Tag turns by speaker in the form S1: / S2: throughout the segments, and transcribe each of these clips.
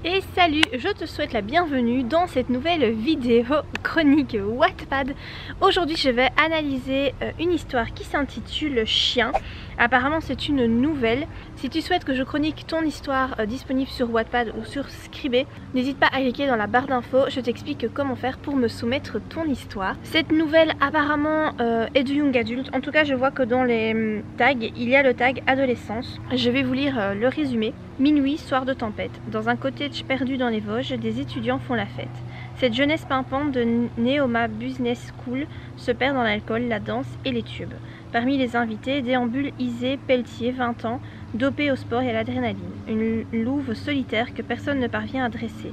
S1: Et salut, je te souhaite la bienvenue dans cette nouvelle vidéo chronique Wattpad. Aujourd'hui je vais analyser une histoire qui s'intitule Chien. Apparemment c'est une nouvelle. Si tu souhaites que je chronique ton histoire disponible sur Wattpad ou sur Scribd, n'hésite pas à cliquer dans la barre d'infos, je t'explique comment faire pour me soumettre ton histoire. Cette nouvelle apparemment est du young adulte, en tout cas je vois que dans les tags il y a le tag adolescence. Je vais vous lire le résumé. Minuit, soir de tempête. Dans un cottage perdu dans les Vosges, des étudiants font la fête. Cette jeunesse pimpante de Neoma Business School se perd dans l'alcool, la danse et les tubes. Parmi les invités, déambule Isée Pelletier, 20 ans, dopée au sport et à l'adrénaline. Une louve solitaire que personne ne parvient à dresser.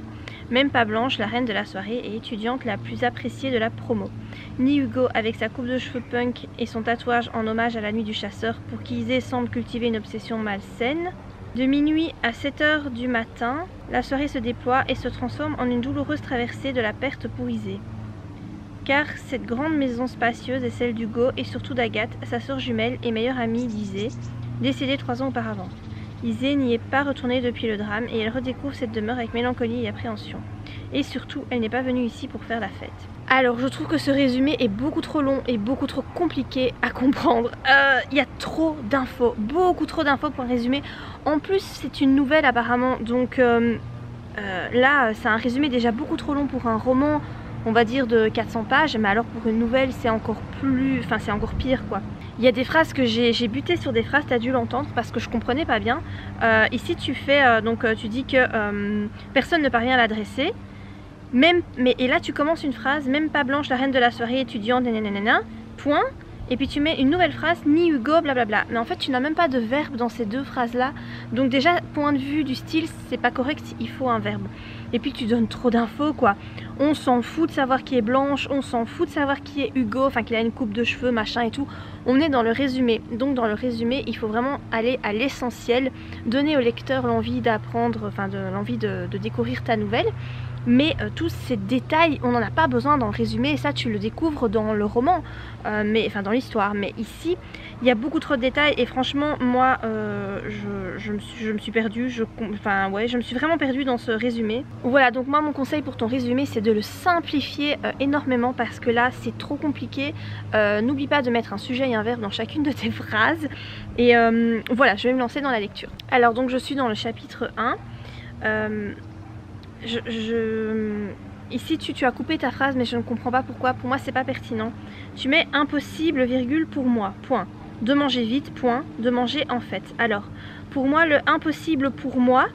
S1: Même pas Blanche, la reine de la soirée et étudiante la plus appréciée de la promo. Ni Hugo avec sa coupe de cheveux punk et son tatouage en hommage à la nuit du chasseur pour qui Isée semble cultiver une obsession malsaine. De minuit à 7 h du matin, la soirée se déploie et se transforme en une douloureuse traversée de la perte pour Isée. Car cette grande maison spacieuse est celle d'Hugo et surtout d'Agathe, sa sœur jumelle et meilleure amie d'Isée, décédée 3 ans auparavant. Isée n'y est pas retournée depuis le drame et elle redécouvre cette demeure avec mélancolie et appréhension. Et surtout, elle n'est pas venue ici pour faire la fête. Alors, je trouve que ce résumé est beaucoup trop long et beaucoup trop compliqué à comprendre. Il y a trop d'infos, beaucoup trop d'infos pour un résumé. En plus, c'est une nouvelle apparemment, donc là, c'est un résumé déjà beaucoup trop long pour un roman, on va dire de 400 pages, mais alors pour une nouvelle, c'est encore plus... Enfin, c'est encore pire, quoi. Il y a des phrases que j'ai buté sur des phrases, t'as dû l'entendre, parce que je comprenais pas bien. Ici, tu fais, tu dis que personne ne parvient à l'adresser. Et là tu commences une phrase, même pas Blanche, la reine de la soirée, étudiante, nanana, point. Et puis tu mets une nouvelle phrase, ni Hugo, blablabla. Mais en fait tu n'as même pas de verbe dans ces deux phrases là. Donc déjà, point de vue du style, c'est pas correct, il faut un verbe. Et puis tu donnes trop d'infos quoi. On s'en fout de savoir qui est Blanche, on s'en fout de savoir qui est Hugo, enfin qu'il a une coupe de cheveux, machin et tout. On est dans le résumé. Donc dans le résumé, il faut vraiment aller à l'essentiel, donner au lecteur l'envie d'apprendre, enfin l'envie de découvrir ta nouvelle. Mais tous ces détails, on n'en a pas besoin dans le résumé, et ça tu le découvres dans le roman, enfin dans l'histoire. Mais ici, il y a beaucoup trop de détails et franchement, moi, je me suis perdue, je me suis vraiment perdue dans ce résumé. Voilà, donc moi mon conseil pour ton résumé, c'est de le simplifier énormément parce que là c'est trop compliqué. N'oublie pas de mettre un sujet et un verbe dans chacune de tes phrases. Et voilà, je vais me lancer dans la lecture. Alors donc je suis dans le chapitre 1. Ici tu as coupé ta phrase mais je ne comprends pas pourquoi, pour moi c'est pas pertinent. Tu mets impossible, virgule, pour moi, point. De manger vite, point. De manger en fait. Alors, pour moi le impossible pour moi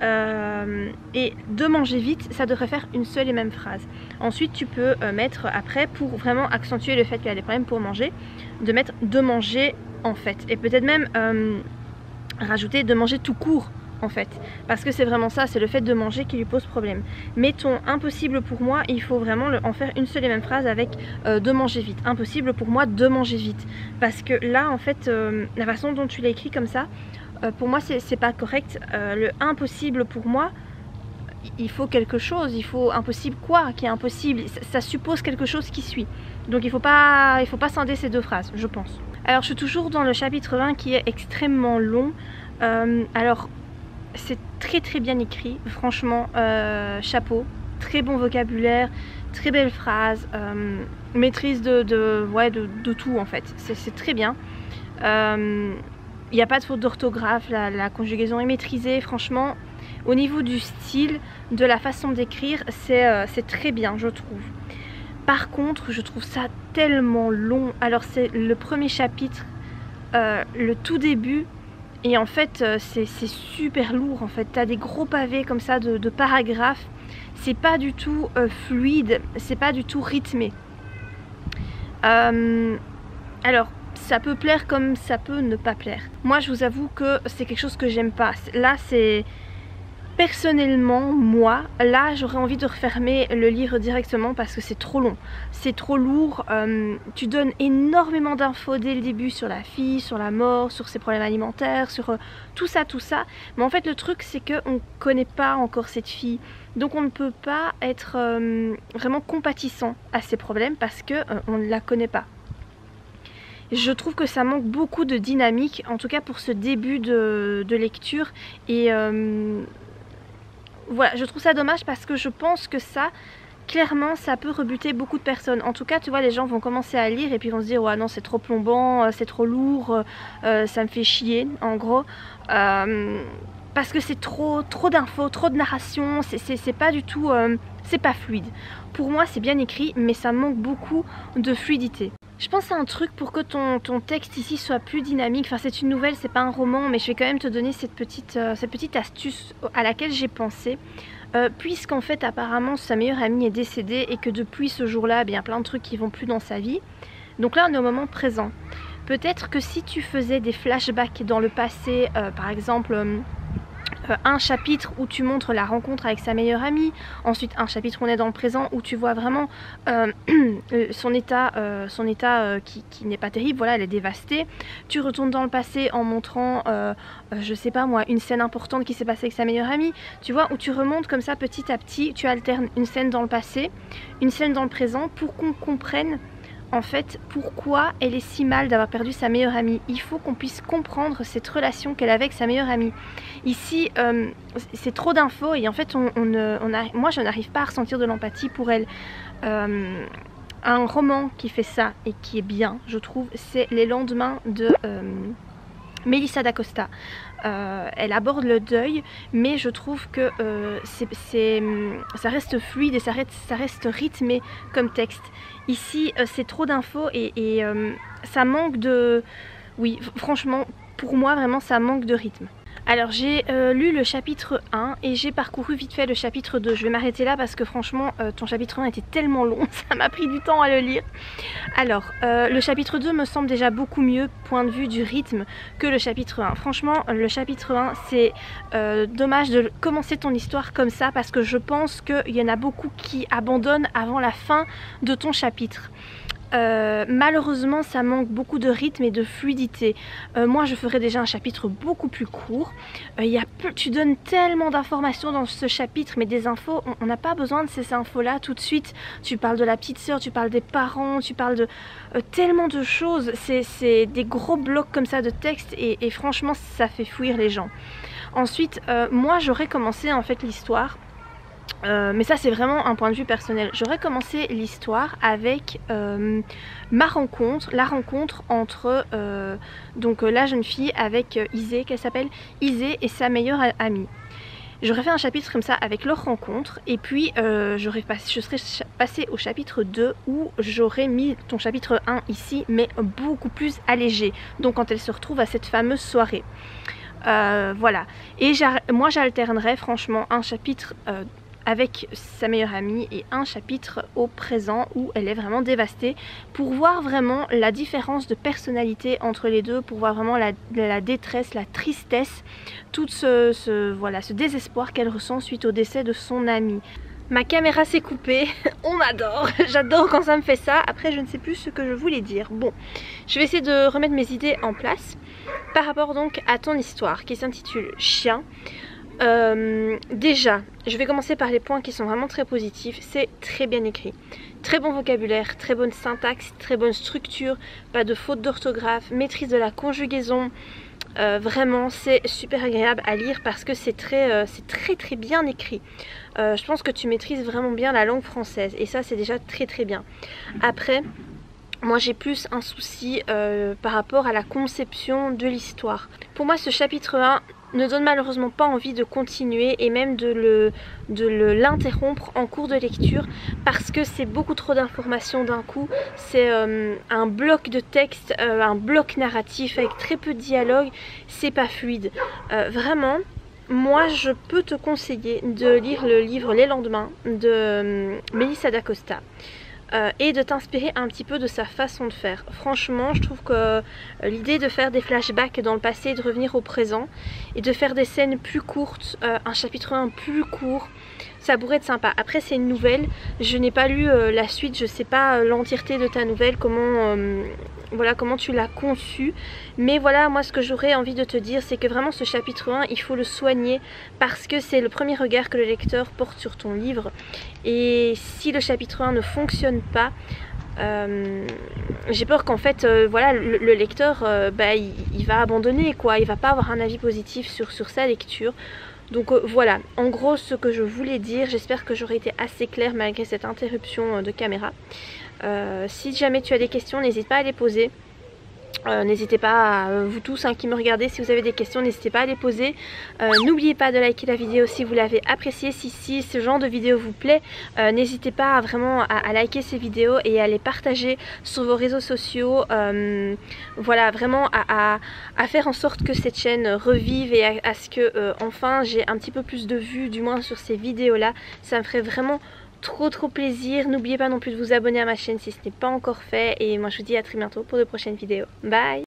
S1: et de manger vite, ça devrait faire une seule et même phrase. Ensuite tu peux mettre après, pour vraiment accentuer le fait qu'il y a des problèmes pour manger, de mettre de manger en fait. Et peut-être même rajouter de manger tout court. En fait, parce que c'est vraiment ça, c'est le fait de manger qui lui pose problème. Mettons impossible pour moi, il faut vraiment en faire une seule et même phrase avec de manger vite. Impossible pour moi de manger vite, parce que là en fait la façon dont tu l'as écrit comme ça, pour moi c'est pas correct. Le impossible pour moi, il faut quelque chose, il faut impossible quoi qui est impossible, ça suppose quelque chose qui suit. Donc il faut pas scinder ces deux phrases, je pense. Alors je suis toujours dans le chapitre 20 qui est extrêmement long. Alors c'est très très bien écrit, franchement, chapeau, très bon vocabulaire, très belle phrase, maîtrise de tout en fait, c'est très bien. Il n'y a pas de faute d'orthographe, la conjugaison est maîtrisée, franchement, au niveau du style, de la façon d'écrire, c'est très bien je trouve. Par contre, je trouve ça tellement long. Alors c'est le premier chapitre, le tout début. Et en fait c'est super lourd en fait, t'as des gros pavés comme ça de paragraphes, c'est pas du tout fluide, c'est pas du tout rythmé. Alors ça peut plaire comme ça peut ne pas plaire. Moi je vous avoue que c'est quelque chose que j'aime pas. Là c'est... Personnellement, moi, là j'aurais envie de refermer le livre directement parce que c'est trop long, c'est trop lourd, tu donnes énormément d'infos dès le début sur la fille, sur la mort, sur ses problèmes alimentaires, sur tout ça, mais en fait le truc c'est qu'on ne connaît pas encore cette fille, donc on ne peut pas être vraiment compatissant à ses problèmes parce qu'on ne la connaît pas. Je trouve que ça manque beaucoup de dynamique, en tout cas pour ce début de lecture, et voilà, je trouve ça dommage parce que je pense que ça, clairement, ça peut rebuter beaucoup de personnes. En tout cas, tu vois, les gens vont commencer à lire et puis vont se dire, ouais non, c'est trop plombant, c'est trop lourd, ça me fait chier, en gros. Parce que c'est trop d'infos, trop de narration, c'est pas du tout, c'est pas fluide. Pour moi, c'est bien écrit, mais ça manque beaucoup de fluidité. Je pense à un truc pour que ton texte ici soit plus dynamique. Enfin, c'est une nouvelle, c'est pas un roman, mais je vais quand même te donner cette petite astuce à laquelle j'ai pensé. Puisqu'en fait, apparemment, sa meilleure amie est décédée et que depuis ce jour-là, il y a plein de trucs qui vont plus dans sa vie. Donc là, on est au moment présent. Peut-être que si tu faisais des flashbacks dans le passé, par exemple... un chapitre où tu montres la rencontre avec sa meilleure amie, ensuite un chapitre où on est dans le présent où tu vois vraiment son état qui n'est pas terrible, voilà, elle est dévastée. Tu retournes dans le passé en montrant, je sais pas moi, une scène importante qui s'est passée avec sa meilleure amie, tu vois, où tu remontes comme ça petit à petit, tu alternes une scène dans le passé, une scène dans le présent pour qu'on comprenne en fait pourquoi elle est si mal d'avoir perdu sa meilleure amie. Il faut qu'on puisse comprendre cette relation qu'elle avait avec sa meilleure amie. Ici c'est trop d'infos et en fait moi je n'arrive pas à ressentir de l'empathie pour elle. Un roman qui fait ça et qui est bien, je trouve, c'est Les Lendemains de Melissa d'Acosta. Elle aborde le deuil, mais je trouve que ça reste fluide et ça reste rythmé comme texte. Ici, c'est trop d'infos et ça manque de... Oui, franchement, pour moi, vraiment, ça manque de rythme. Alors j'ai lu le chapitre 1 et j'ai parcouru vite fait le chapitre 2. Je vais m'arrêter là parce que franchement ton chapitre 1 était tellement long, ça m'a pris du temps à le lire. Alors le chapitre 2 me semble déjà beaucoup mieux point de vue du rythme que le chapitre 1. Franchement le chapitre 1 c'est dommage de commencer ton histoire comme ça parce que je pense qu'il y en a beaucoup qui abandonnent avant la fin de ton chapitre. Malheureusement ça manque beaucoup de rythme et de fluidité. Moi je ferais déjà un chapitre beaucoup plus court. Tu donnes tellement d'informations dans ce chapitre, mais des infos, on n'a pas besoin de ces infos là tout de suite. Tu parles de la petite sœur, tu parles des parents, tu parles de tellement de choses. C'est des gros blocs comme ça de texte et franchement ça fait fuir les gens. Ensuite moi j'aurais commencé en fait l'histoire. Mais ça c'est vraiment un point de vue personnel. J'aurais commencé l'histoire avec la rencontre entre donc la jeune fille avec Isée, qu'elle s'appelle Isée, et sa meilleure amie. J'aurais fait un chapitre comme ça avec leur rencontre et puis je serais passée au chapitre 2 où j'aurais mis ton chapitre 1 ici mais beaucoup plus allégé. Donc quand elle se retrouve à cette fameuse soirée. Voilà. Et moi j'alternerais franchement un chapitre avec sa meilleure amie et un chapitre au présent où elle est vraiment dévastée pour voir vraiment la différence de personnalité entre les deux, pour voir vraiment la détresse, la tristesse, tout ce désespoir qu'elle ressent suite au décès de son amie. Ma caméra s'est coupée, on adore, j'adore quand ça me fait ça. Après je ne sais plus ce que je voulais dire. Bon, je vais essayer de remettre mes idées en place par rapport donc à ton histoire qui s'intitule Chien. Déjà, je vais commencer par les points qui sont vraiment très positifs. C'est très bien écrit, très bon vocabulaire, très bonne syntaxe, très bonne structure, pas de faute d'orthographe, maîtrise de la conjugaison. Vraiment c'est super agréable à lire parce que c'est très bien écrit. Je pense que tu maîtrises vraiment bien la langue française et ça c'est déjà très bien. Après moi j'ai plus un souci par rapport à la conception de l'histoire. Pour moi ce chapitre 1 ne donne malheureusement pas envie de continuer et même de l'interrompre en cours de lecture parce que c'est beaucoup trop d'informations d'un coup. C'est un bloc de texte, un bloc narratif avec très peu de dialogue, c'est pas fluide. Vraiment, moi je peux te conseiller de lire le livre Les Lendemains de Melissa d'Acosta. Et de t'inspirer un petit peu de sa façon de faire. Franchement je trouve que l'idée de faire des flashbacks dans le passé et de revenir au présent et de faire des scènes plus courtes, un chapitre 1 plus court, ça pourrait être sympa. Après c'est une nouvelle, je n'ai pas lu la suite, je sais pas l'entièreté de ta nouvelle, comment tu l'as conçue, mais voilà moi ce que j'aurais envie de te dire c'est que vraiment ce chapitre 1 il faut le soigner parce que c'est le premier regard que le lecteur porte sur ton livre et si le chapitre 1 ne fonctionne pas, j'ai peur qu'en fait voilà le lecteur il va abandonner quoi, il va pas avoir un avis positif sur sa lecture. Donc voilà, en gros ce que je voulais dire, j'espère que j'aurai été assez claire malgré cette interruption de caméra. Si jamais tu as des questions, n'hésite pas à les poser. N'hésitez pas, vous tous qui me regardez, si vous avez des questions, n'hésitez pas à les poser. N'oubliez pas de liker la vidéo si vous l'avez appréciée. Si ce genre de vidéo vous plaît, n'hésitez pas vraiment à liker ces vidéos et à les partager sur vos réseaux sociaux. Voilà, vraiment à faire en sorte que cette chaîne revive et à ce que enfin j'ai un petit peu plus de vues, du moins sur ces vidéos là. Ça me ferait vraiment trop plaisir. N'oubliez pas non plus de vous abonner à ma chaîne si ce n'est pas encore fait, et moi je vous dis à très bientôt pour de prochaines vidéos. Bye.